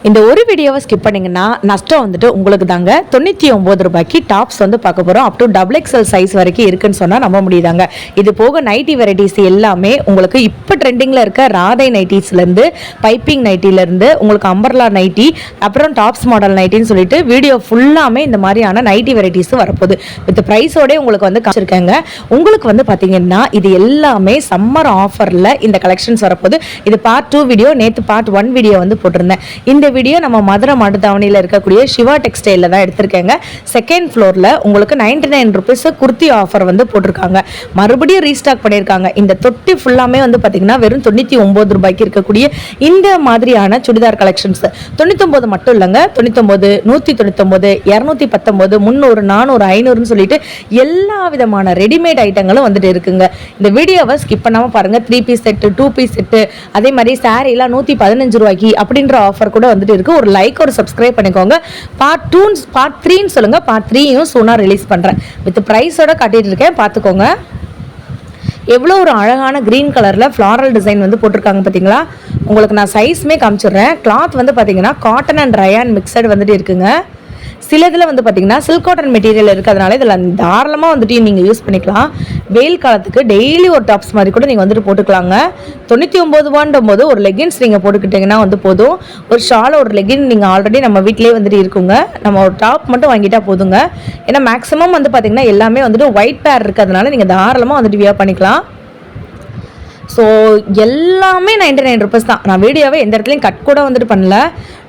இந்த ஒரு வீடியோவை ஸ்கிப் பண்ணிங்கன்னா நஷ்டம் வந்துட்டு உங்களுக்கு தாங்க. 99 ரூபாய்க்கு டாப்ஸ் வந்து பார்க்க போகிறோம். Up to double XL size வரைக்கும் இருக்குன்னு சொன்னால் நம்ப முடியுதாங்க. இது போக நைட்டி வெரைட்டிஸ் எல்லாமே உங்களுக்கு இப்போ ட்ரெண்டிங்கில் இருக்க ராதை நைட்டிஸ்லேருந்து பைப்பிங் நைட்டிலேருந்து உங்களுக்கு அம்பர்லா நைட்டி அப்புறம் டாப்ஸ் மாடல் நைட்டின்னு சொல்லிட்டு வீடியோ ஃபுல்லாமே இந்த மாதிரியான நைட்டி வெரைட்டிஸ் வரப்போகுது. வித் ப்ரைஸோடய உங்களுக்கு வந்து காமிச்சிருக்கேங்க. உங்களுக்கு வந்து பார்த்தீங்கன்னா இது எல்லாமே சம்மர் ஆஃபரில் இந்த கலெக்ஷன்ஸ் வரப்போகுது. இது பார்ட் 2 வீடியோ, நேற்று பார்ட் 1 வீடியோ வந்து போட்டிருந்தேன். இந்த வீடியோ நம்ம மதுரை மாட்டுத்தாவணியில் இருக்கக்கூடிய சிவா டெக்ஸ்டைலில் தான் எடுத்திருக்கேங்க. செகண்ட் ஃப்ளோரில் உங்களுக்கு 99 ருபீஸ் குர்த்தி ஆஃபர் வந்து போட்டிருக்காங்க. மறுபடியும் ரீஸ்டாக் பண்ணியிருக்காங்க. இந்த தொட்டி ஃபுல்லாமே வந்து பார்த்தீங்கன்னா வெறும் 99 ரூபாய்க்கு இருக்கக்கூடிய இந்த மாதிரியான சுடிதார் கலெக்ஷன்ஸ் 99 மட்டும் இல்லைங்க. 99, 199, 219, 300, 400, 500ன்னு சொல்லிட்டு எல்லா விதமான ரெடிமேட் ஐட்டங்களும் வந்துட்டு இருக்குங்க. இந்த வீடியோவை ஸ்கிப் பண்ணாமல் பாருங்கள். 3 பீஸ் செட்டு, 2 பீஸ் செட்டு, அதே மாதிரி சாரீலாம் 115 ரூபாய்க்கு அப்படின்ற ஆஃபர் கூட வந்துட்டு இருக்கு. ஒரு லைக், ஒரு சப்ஸ்கிரைப் பண்ணிக்கோங்க. பார்ட் 2, பார்ட் 3ன்னு சொல்லுங்க. பார்ட் 3யும் சூனா ரிலீஸ் பண்றேன். வித் பிரைஸோட காட்டிட்டு இருக்கேன், பார்த்துக்கோங்க. எவ்வளோ ஒரு அழகான க்ரீன் கலரில் ஃப்ளாரல் டிசைன் வந்து போட்டிருக்காங்க பார்த்தீங்களா. உங்களுக்கு நான் சைஸுமே காமிச்சிடுறேன். கிளாத் வந்து பார்த்தீங்கன்னா காட்டன் அண்ட் ரயான் மிக்சட் வந்துட்டு இருக்குங்க. சில இதில் வந்து பார்த்தீங்கன்னா சில்க் காட்டன் மெட்டீரியல் இருக்கிறதுனால இதில் தாராளமாக வந்துட்டு நீங்கள் யூஸ் பண்ணிக்கலாம். வெயில் காலத்துக்கு டெய்லி ஒரு டாப்ஸ் மாதிரி கூட நீங்கள் வந்துட்டு போட்டுக்கலாங்க. 99 ரூபான்ற போது ஒரு லெகின்ஸ் நீங்கள் போட்டுக்கிட்டிங்கன்னா வந்து போதும். ஒரு ஷால், ஒரு லெகின் நீங்கள் ஆல்ரெடி நம்ம வீட்டிலே வந்துட்டு இருக்குங்க. நம்ம ஒரு டாப் மட்டும் வாங்கிட்டா போதுங்க. ஏன்னா மேக்ஸிமம் வந்து பார்த்தீங்கன்னா எல்லாமே வந்துட்டு ஒயிட் பேர் இருக்கிறதுனால நீங்கள் தாராளமாக வந்துட்டு வியர் பண்ணிக்கலாம். ஸோ எல்லாமே 99 ருபீஸ் தான். நான் வீடியோவை எந்த இடத்துலையும் கட் கூட வந்துட்டு பண்ணல.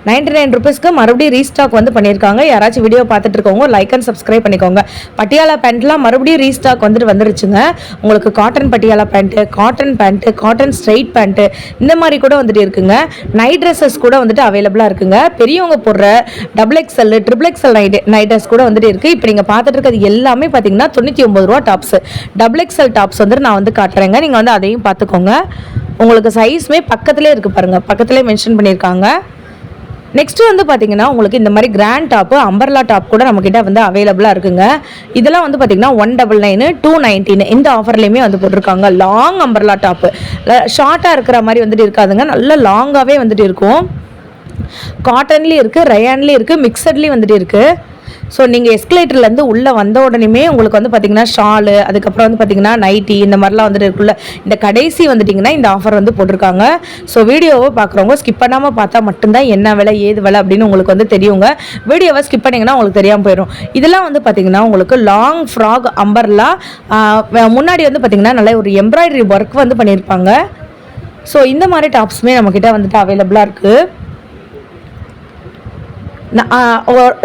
99 ருபீஸ்க்கு மறுபடியும் ரீஸ்டாக் வந்து பண்ணியிருக்காங்க. யாராச்சும் வீடியோ பார்த்துட்டு இருக்கவங்க லைக் அண்ட் சப்ஸ்கிரைப் பண்ணிக்கோங்க. பட்டியாலா பேண்ட்லாம் மறுபடியும் ரீஸ்டாக் வந்துட்டு வந்துருச்சுங்க. உங்களுக்கு cotton Patiala pant, cotton pant, cotton straight pant இந்த மாதிரி கூட வந்துட்டு இருக்குங்க. நைட் ட்ரெஸ்ஸஸ் கூட வந்துட்டு அவைலபிளாக இருக்குங்க. பெரியவங்க போடுற double XL, triple XL night dress கூட வந்துட்டு இருக்குது. இப்போ நீங்கள் பார்த்துட்டு இருக்கிறது எல்லாமே பார்த்தீங்கன்னா 99 ரூபா டாப்ஸ். டபுள் எக்ஸ்எல் டாப்ஸ் வந்துட்டு நான் வந்து காட்டுறேங்க. நீங்கள் வந்து அதையும் பார்த்துக்கோங்க. உங்களுக்கு சைஸுமே பக்கத்துலேயே இருக்குது பாருங்கள், பக்கத்துலேயே மென்ஷன் பண்ணியிருக்காங்க. நெக்ஸ்ட் வந்து பார்த்தீங்கன்னா உங்களுக்கு இந்த மாதிரி கிராண்ட் டாப்பு, அம்பர்லா டாப் கூட நம்மக்கிட்ட வந்து அவைலபிளாக இருக்குங்க. இதெல்லாம் வந்து பார்த்தீங்கன்னா 199, 219 இந்த ஆஃபர்லேயுமே வந்து போட்டிருக்காங்க. லாங் அம்பர்லா டாப்பு, ஷார்ட்டாக இருக்கிற மாதிரி வந்துட்டு இருக்காதுங்க, நல்ல லாங்காகவே வந்துட்டு இருக்கும். காட்டன்லேயும் இருக்குது, ரயான்லேயும் இருக்குது, மிக்சட்லேயும் வந்துட்டு இருக்குது. ஸோ நீங்கள் எஸ்கலேட்டர்லேருந்து உள்ளே வந்த உடனேமே உங்களுக்கு வந்து பார்த்தீங்கன்னா ஷாலு, அதுக்கப்புறம் வந்து பார்த்தீங்கன்னா நைட்டி இந்த மாதிரிலாம் வந்துட்டு இருக்குல்ல. இந்த கடைசி வந்துட்டிங்கன்னா இந்த ஆஃபர் வந்து போட்டிருக்காங்க. ஸோ வீடியோவை பார்க்குறவங்க ஸ்கிப் பண்ணாமல் பார்த்தா மட்டும்தான் என்ன விலை ஏது விலை அப்படின்னு உங்களுக்கு வந்து தெரியுங்க. வீடியோவை ஸ்கிப் பண்ணிங்கன்னா உங்களுக்கு தெரியாமல் போயிடும். இதெல்லாம் வந்து பார்த்தீங்கன்னா உங்களுக்கு லாங் ஃப்ராக் அம்பர்லா, முன்னாடி வந்து பார்த்தீங்கன்னா நல்ல ஒரு எம்ப்ராய்டரி ஒர்க் வந்து பண்ணியிருப்பாங்க. ஸோ இந்த மாதிரி டாப்ஸுமே நம்மக்கிட்ட வந்துட்டு அவைலபிளாக இருக்குது.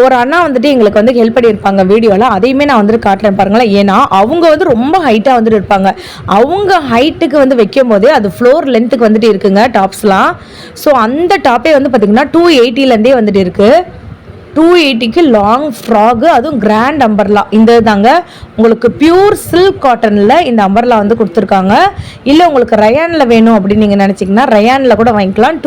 ஒரு அண்ணா வந்துட்டு எங்களுக்கு வந்து ஹெல்ப் பண்ணியிருப்பாங்க வீடியோவில், அதையுமே நான் வந்துட்டு காட்டுறேன் பாருங்களேன். ஏன்னா அவங்க வந்து ரொம்ப ஹைட்டாக வந்துட்டு இருப்பாங்க. அவங்க ஹைட்டுக்கு வந்து வைக்கும் போதே அது ஃப்ளோர் லென்த்துக்கு வந்துட்டு இருக்குங்க டாப்ஸ்லாம். ஸோ அந்த டாப்பே வந்து பார்த்திங்கன்னா 280லேருந்தே வந்துட்டு இருக்குது. 280க்கு லாங் ஃப்ராகு, அதுவும் கிராண்ட் அம்பர்லா. இந்த தாங்க உங்களுக்கு பியூர் சில்க் காட்டனில் இந்த அம்பர்லா வந்து கொடுத்துருக்காங்க. இல்லை உங்களுக்கு ரயானில் வேணும் அப்படின்னு நீங்கள் நினச்சிங்கன்னா ரயானில் கூட வாங்கிக்கலாம்.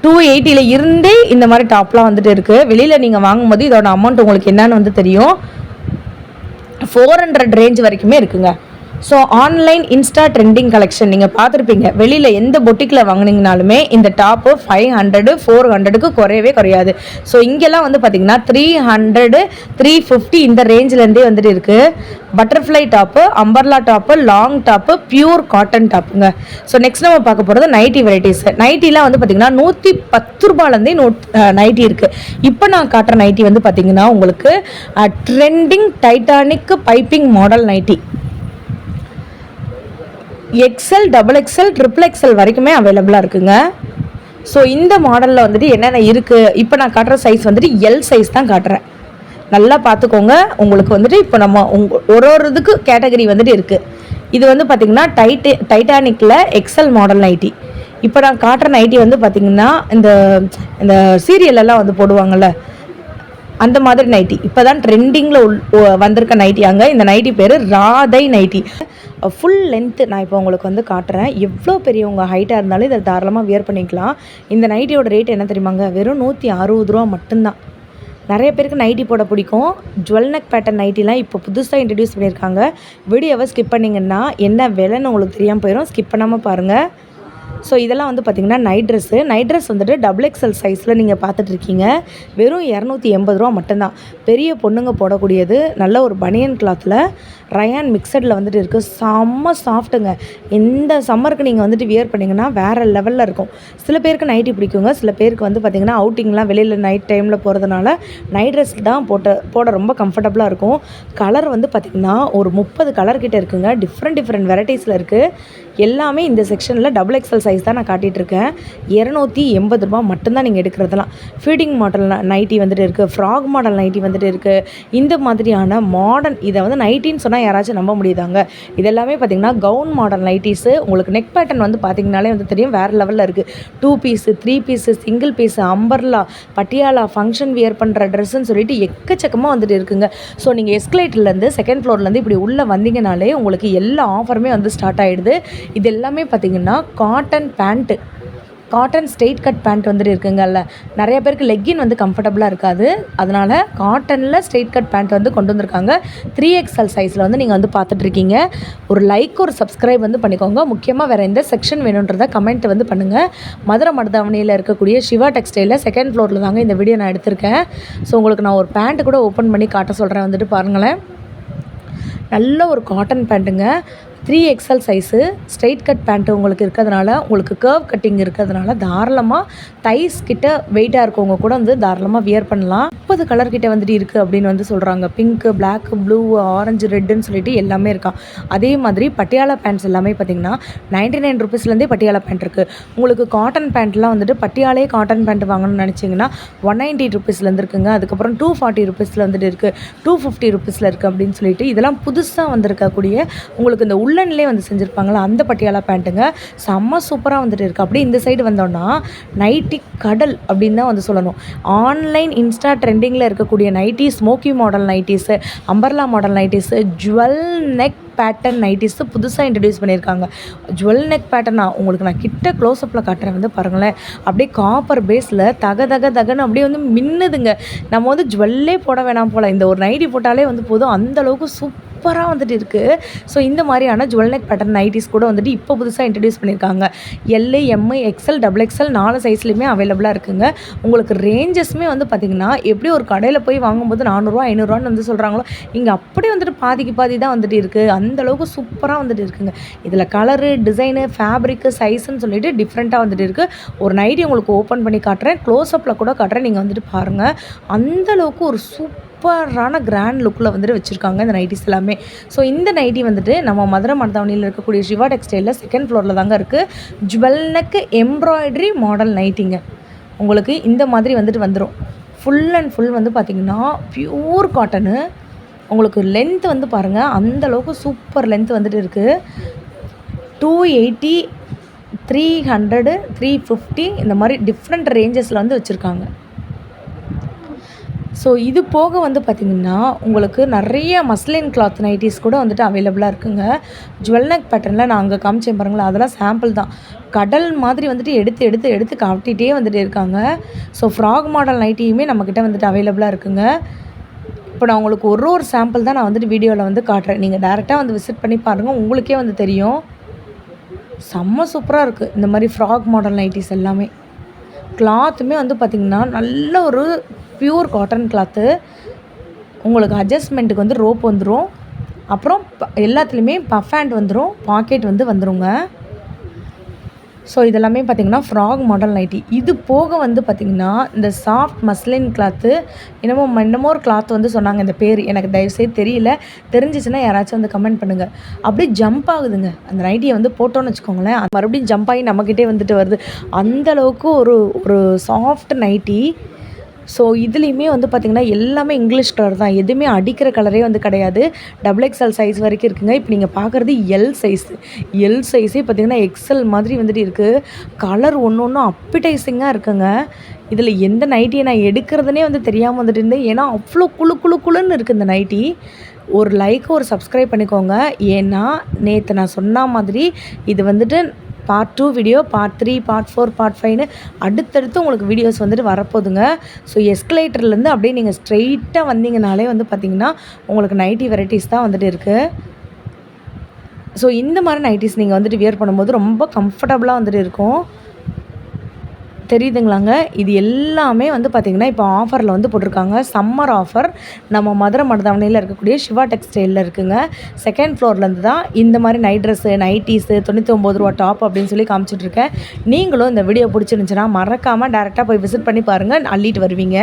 280ல இருந்தே இந்த மாதிரி டாப்லாம் வந்துட்டு இருக்குது. வெளியில் நீங்கள் வாங்கும்போது இதோட அமௌண்ட் உங்களுக்கு என்னன்னு வந்து தெரியும். 400 ரேஞ்ச் வரைக்குமே இருக்குங்க. So online Insta trending collection நீங்கள் பார்த்துருப்பீங்க. வெளியில் எந்த பொட்டிக்கில் வாங்கினீங்கனாலுமே இந்த டாப்பு 500, 400க்கு குறையவே குறையாது. ஸோ இங்கெல்லாம் வந்து பார்த்தீங்கன்னா 300, 350 இந்த ரேஞ்சிலேருந்தே வந்துட்டு இருக்குது. Butterfly top, umbrella top, long top, pure cotton டாப்புங்க. ஸோ நெக்ஸ்ட் நம்ம பார்க்க போகிறது நைட்டி வெரைட்டிஸ். நைட்டிலாம் வந்து பார்த்தீங்கன்னா 110 ரூபாலேருந்தே நைட்டி இருக்குது. இப்போ நான் காட்டுற நைட்டி வந்து பார்த்தீங்கன்னா உங்களுக்கு trending Titanic piping model nightie. XL, double XL, triple XL வரைக்குமே அவைலபிளாக இருக்குங்க. ஸோ இந்த மாடலில் வந்துட்டு என்னென்ன இருக்குது, இப்போ நான் காட்டுற சைஸ் வந்துட்டு எல் சைஸ் தான் காட்டுறேன். நல்லா பார்த்துக்கோங்க. உங்களுக்கு வந்துட்டு இப்போ நம்ம ஒரு இதுக்கு கேட்டகரி வந்துட்டு இருக்குது. இது வந்து பார்த்திங்கன்னா டைட்டானிக்கில் எக்ஸல் மாடல் நைட்டி. இப்போ நான் காட்டுற நைட்டி வந்து பார்த்திங்கன்னா இந்த சீரியலெல்லாம் வந்து போடுவாங்கள்ல அந்த மாதிரி நைட்டி. இப்போ தான் ட்ரெண்டிங்கில் வந்திருக்க நைட்டியாங்க. இந்த நைட்டி பேர் ராதை நைட்டி. ஃபுல் லென்த்து நான் இப்போ உங்களுக்கு வந்து காட்டுறேன். எவ்வளோ பெரியவங்க ஹைட்டாக இருந்தாலும் இதை தாராளமாக வியர் பண்ணிக்கலாம். இந்த நைட்டியோட ரேட் என்ன தெரியுமாங்க? வெறும் 160 ரூபா மட்டும்தான். நிறைய பேருக்கு நைட்டி போட பிடிக்கும். ஜுவல் நெக் பேட்டர்ன் நைட்டிலாம் இப்போ புதுசாக இன்ட்ரடியூஸ் பண்ணியிருக்காங்க. வீடியோவை ஸ்கிப் பண்ணிங்கன்னா என்ன விலைன்னு உங்களுக்கு தெரியாமல் போயிடும். ஸ்கிப் பண்ணாமல் பாருங்கள். ஸோ இதெல்லாம் வந்து பார்த்திங்கன்னா நைட் ட்ரெஸ் வந்துட்டு டபுள் எக்ஸல் சைஸில் நீங்கள் பார்த்துட்ருக்கீங்க. வெறும் 280 ரூபா மட்டும்தான். பெரிய பொண்ணுங்க போடக்கூடியது. நல்ல ஒரு பனியன் கிளாத்தில் ரயான் மிக்சடில் வந்துட்டு இருக்குது. செம்ம சாஃப்ட்டுங்க. இந்த சம்மருக்கு நீங்கள் வந்துட்டு வியர் பண்ணிங்கன்னா வேறு லெவலில் இருக்கும். சில பேருக்கு நைட்டி பிடிக்குங்க. சில பேருக்கு வந்து பார்த்திங்கன்னா அவுட்டிங்லாம் வெளியில் நைட் டைமில் போகிறதுனால நைட் ட்ரெஸ் தான் போட ரொம்ப கம்ஃபர்டபுளாக இருக்கும். கலர் வந்து பார்த்திங்கன்னா ஒரு 30 கலர் கிட்டே இருக்குங்க. டிஃப்ரெண்ட் வெரைட்டிஸில் இருக்குது. எல்லாமே இந்த செக்ஷனில் டபுள் எக்ஸல் சைஸ் தான் நான் காட்டிகிட்ருக்கேன். 280 ரூபா மட்டும்தான் நீங்கள் எடுக்கிறதெல்லாம். ஃபீடிங் மாடல் நைட்டி வந்துட்டு இருக்குது. ஃப்ராக் மாடல் நைட்டி வந்துட்டு இருக்குது. இந்த மாதிரியான மாடர்ன் இதை வந்து நைட்டின்னு சொன்னால் யாராச்சும் நம்ப முடியுதாங்க. இதெல்லாமே பார்த்திங்கன்னா கவுன் மாடல் நைட்டிஸு. உங்களுக்கு நெக் பேட்டர்ன் வந்து பார்த்திங்கனாலே வந்து தெரியும் வேறு லெவலில் இருக்குது. 2 piece 3 piece single piece umbrella Patiala function wear பண்ணுற ட்ரெஸ்ஸுன்னு சொல்லிட்டு எக்கச்சக்கமாக வந்துட்டு இருக்குங்க. ஸோ நீங்கள் எஸ்கலேட்டர்லேருந்து செகண்ட் ஃப்ளோர்லேருந்து இப்படி உள்ளே வந்தீங்கனாலே உங்களுக்கு எல்லா ஆஃபருமே வந்து ஸ்டார்ட் ஆகிடுது. இது எல்லாமே பார்த்திங்கன்னா காட்டன் ஸ்ட்ரெயிட் கட் பேண்ட் வந்துட்டு இருக்குங்கல்ல. நிறைய பேருக்கு லெக்கின் வந்து கம்ஃபர்டபுளாக இருக்காது. அதனால் காட்டனில் ஸ்ட்ரெயிட் கட் பேண்ட் வந்து கொண்டு வந்திருக்காங்க. 3XL சைஸில் வந்து நீங்கள் வந்து பார்த்துட்ருக்கீங்க. ஒரு சப்ஸ்கிரைப் வந்து பண்ணிக்கோங்க. முக்கியமாக வேறு எந்த செக்ஷன் வேணுன்றதை கமெண்ட் வந்து பண்ணுங்கள். மதுரை மருதாவணியில் இருக்கக்கூடிய சிவா டெக்ஸ்டைலில் செகண்ட் ஃப்ளோரில் தாங்க இந்த வீடியோ நான் எடுத்திருக்கேன். ஸோ உங்களுக்கு நான் ஒரு பேண்ட்டு கூட ஓப்பன் பண்ணி காட்ட சொல்கிறேன். வந்துட்டு பாருங்களேன். நல்ல ஒரு காட்டன் பேண்ட்டுங்க. 3XL size straight cut pant உங்களுக்கு இருக்கிறதுனால, உங்களுக்கு கர்வ் கட்டிங் இருக்கிறதுனால தாராளமாக தைஸ் கிட்ட வெயிட்டாக இருக்கவங்க கூட வந்து தாராளமாக வியர் பண்ணலாம். 30 கலர் கிட்ட வந்துட்டு இருக்குது அப்படின்னு வந்து சொல்கிறாங்க. பிங்க்கு, பிளாக்கு, ப்ளூ, ஆரஞ்சு, ரெட்டுன்னு சொல்லிட்டு எல்லாமே இருக்கான். அதே மாதிரி பட்டியாலா பேண்ட்ஸ் எல்லாமே பார்த்திங்கன்னா 99 ருபீஸ்லேருந்தே பட்டியாலா பேண்ட் இருக்குது. உங்களுக்கு காட்டன் பேண்ட்லாம் வந்துட்டு பட்டியாலே காட்டன் பேண்ட் வாங்கணும்னு நினச்சிங்கன்னா 190 ருபீஸ்லேருந்து இருக்குங்க. அதுக்கப்புறம் 240 ருபீஸில் வந்துட்டு இருக்குது. 250 ருபீஸில் இருக்குது அப்படின்னு சொல்லிட்டு இதெல்லாம் புதுசாக வந்திருக்கக்கூடிய உங்களுக்கு இந்த உள்ளன்லே வந்து செஞ்சுருப்பாங்களா அந்த பட்டியாலா பேண்ட்டுங்க. செம்ம சூப்பராக வந்துட்டு இருக்குது. அப்படியே இந்த சைடு வந்தோன்னா நைட்டி கடல் அப்படின்னு தான் வந்து சொல்லணும். ஆன்லைன் இன்ஸ்டா ட்ரெண்டிங்கில் இருக்கக்கூடிய nightie, smoky model nighties, umbrella model nighties, jewel neck pattern nighties புதுசாக இன்ட்ரடியூஸ் பண்ணியிருக்காங்க. ஜுவல் நெக் பேட்டர்னா உங்களுக்கு நான் கிட்ட க்ளோஸ்அப்பில் காட்டுறேன் வந்து பாருங்களேன். அப்படியே காப்பர் பேஸில் தகன்னு அப்படியே வந்து மின்னுதுங்க. நம்ம வந்து ஜுவல்லே போட வேணாம் போல். இந்த ஒரு நைட்டி போட்டாலே வந்து போதும். அந்தளவுக்கு சூப்பராக வந்துட்டு இருக்குது. ஸோ இந்த மாதிரியான ஜுவல் நெக் பேட்டர்ன் நைட்டிஸ் கூட வந்துட்டு இப்போ புதுசாக இன்ட்ரடியூஸ் பண்ணியிருக்காங்க. L, M, XL, double XL 4 சைஸ்லையுமே அவைலபிளாக இருக்குங்க. உங்களுக்கு ரேஞ்சஸுமே வந்து பார்த்திங்கன்னா எப்படி ஒரு கடையில் போய் வாங்கும்போது 400 500 வந்து சொல்கிறாங்களோ இங்கே அப்படி வந்துட்டு பாதிக்கு பாதி தான் வந்துட்டு இருக்குது. அந்தளவுக்கு சூப்பராக வந்துட்டு இருக்குங்க. இதில் கலரு, டிசைனு, ஃபேப்ரிக்கு, சைஸுன்னு சொல்லிட்டு டிஃப்ரெண்ட்டாக வந்துட்டு இருக்குது. ஒரு நைட்டி உங்களுக்கு ஓப்பன் பண்ணி காட்டுறேன். க்ளோஸ்அப்பில் கூட காட்டுறேன். நீங்கள் வந்துட்டு பாருங்கள். அந்தளவுக்கு ஒரு சூப்பரான கிராண்ட் லுக்கில் வந்துட்டு வச்சுருக்காங்க இந்த நைட்டிஸ் எல்லாமே. ஸோ இந்த நைட்டி வந்துட்டு நம்ம மதுரை மருதாவணியில் இருக்கக்கூடிய சிவா டெக்ஸ்டைலில் செகண்ட் ஃப்ளோரில் தாங்க இருக்குது. ஜுவல் நெக் எம்ப்ராய்டரி மாடல் நைட்டிங்க. உங்களுக்கு இந்த மாதிரி வந்துட்டு வந்துடும். ஃபுல் அண்ட் ஃபுல் வந்து பார்த்திங்கன்னா பியூர் காட்டனு. உங்களுக்கு லென்த் வந்து பாருங்கள். அந்தளவுக்கு சூப்பர் லென்த் வந்துட்டு இருக்குது. 280, 300, 350 இந்த மாதிரி டிஃப்ரெண்ட் ரேஞ்சஸில் வந்து வச்சுருக்காங்க. ஸோ இது போக வந்து பார்த்திங்கன்னா உங்களுக்கு நிறைய மஸ்லின் கிளாத் நைட்டிஸ் கூட வந்துட்டு அவைலபிளாக இருக்குங்க. ஜுவல் நெக் பேட்டர்னில் நான் அங்கே காமிச்சேன் பாருங்களேன். அதெல்லாம் சாம்பிள் தான். கடல் மாதிரி வந்துட்டு எடுத்து காட்டிகிட்டே வந்துட்டு இருக்காங்க. ஸோ ஃப்ராக் மாடல் நைட்டியுமே நம்மக்கிட்ட வந்துட்டு அவைலபிளாக இருக்குங்க. இப்போ நான் உங்களுக்கு ஒரு சாம்பிள் தான் நான் வந்துட்டு வீடியோவில் வந்து காட்டுறேன். நீங்கள் டேரெக்டாக வந்து விசிட் பண்ணி பாருங்கள். உங்களுக்கே வந்து தெரியும். செம்ம சூப்பராக இருக்குது இந்த மாதிரி ஃப்ராக் மாடல் நைட்டிஸ் எல்லாமே. கிளாத்துமே வந்து பார்த்திங்கன்னா நல்ல ஒரு பியூர் காட்டன் கிளாத்து. உங்களுக்கு அட்ஜஸ்ட்மெண்ட்டுக்கு வந்து ரோப் வந்துடும். அப்புறம் எல்லாத்துலேயுமே பஃப் ஹேண்ட் வந்துடும். பாக்கெட் வந்து வந்துடுங்க. ஸோ இதெல்லாமே பார்த்திங்கன்னா ஃப்ராக் மாடல் நைட்டி. இது போக வந்து பார்த்திங்கன்னா இந்த சாஃப்ட் மஸ்லின் கிளாத்து என்னமோ ஒரு கிளாத் வந்து சொன்னாங்க. இந்த பேர் எனக்கு தயவுசெய்து தெரியல. தெரிஞ்சிச்சுன்னா யாராச்சும் வந்து கமெண்ட் பண்ணுங்கள். அப்படியே ஜம்ப் ஆகுதுங்க. அந்த நைட்டியை வந்து போட்டோன்னு வச்சுக்கோங்களேன். மறுபடியும் ஜம்ப் ஆகி நம்மக்கிட்டே வந்துட்டு வருது. அந்தளவுக்கு ஒரு சாஃப்ட் நைட்டி. ஸோ இதுலேயுமே வந்து பார்த்திங்கன்னா எல்லாமே இங்கிலீஷ் கலர் தான். எதுவுமே அடிக்கிற கலரே வந்து கிடையாது. டபுள் எக்ஸ்எல் சைஸ் வரைக்கும் இருக்குங்க. இப்போ நீங்கள் பார்க்குறது எல் சைஸே பார்த்திங்கன்னா எக்ஸ்எல் மாதிரி வந்துட்டு இருக்குது. கலர் ஒன்று அப்பிடைசிங்காக இருக்குங்க. இதில் எந்த நைட்டியை நான் எடுக்கிறதுனே வந்து தெரியாமல் வந்துட்டு இருந்தேன். ஏன்னா அவ்வளோ குளுன்னு இருக்குது இந்த நைட்டி. ஒரு சப்ஸ்கிரைப் பண்ணிக்கோங்க. ஏன்னா நேற்று நான் சொன்ன மாதிரி இது வந்துட்டு part 2 video, part 3, part 4, part 5ன்னு அடுத்தடுத்து உங்களுக்கு வீடியோஸ் வந்துட்டு வரப்போகுதுங்க. ஸோ எஸ்கலேட்டர்லேருந்து அப்படியே நீங்கள் ஸ்ட்ரெயிட்டாக வந்தீங்கனாலே வந்து பார்த்திங்கன்னா உங்களுக்கு நைட்டி வெரைட்டிஸ் தான் வந்துட்டு இருக்குது. ஸோ இந்த மாதிரி நைட்டிஸ் நீங்கள் வந்துட்டு வியர் பண்ணும்போது ரொம்ப கம்ஃபர்டபுளாக வந்துட்டு இருக்கும். தெரியுதுங்களாங்க? இது எல்லாமே வந்து பார்த்திங்கன்னா இப்போ ஆஃபரில் வந்து போட்டிருக்காங்க. சம்மர் ஆஃபர் நம்ம மதுரை மருதாவணியில் இருக்கக்கூடிய சிவா டெக்ஸ்டைலில் இருக்குங்க. செகண்ட் ஃப்ளோர்லேருந்து தான் இந்த மாதிரி நைட் ட்ரெஸ்ஸு, நைட்டீஸு ரூ. 99 டாப் அப்படின்னு சொல்லி காமிச்சிட்ருக்கேன். நீங்களும் இந்த வீடியோ பிடிச்சிருந்துச்சுன்னா மறக்காமல் டேரெக்டாக போய் விசிட் பண்ணி பாருங்கள், அள்ளிட்டு வருவீங்க.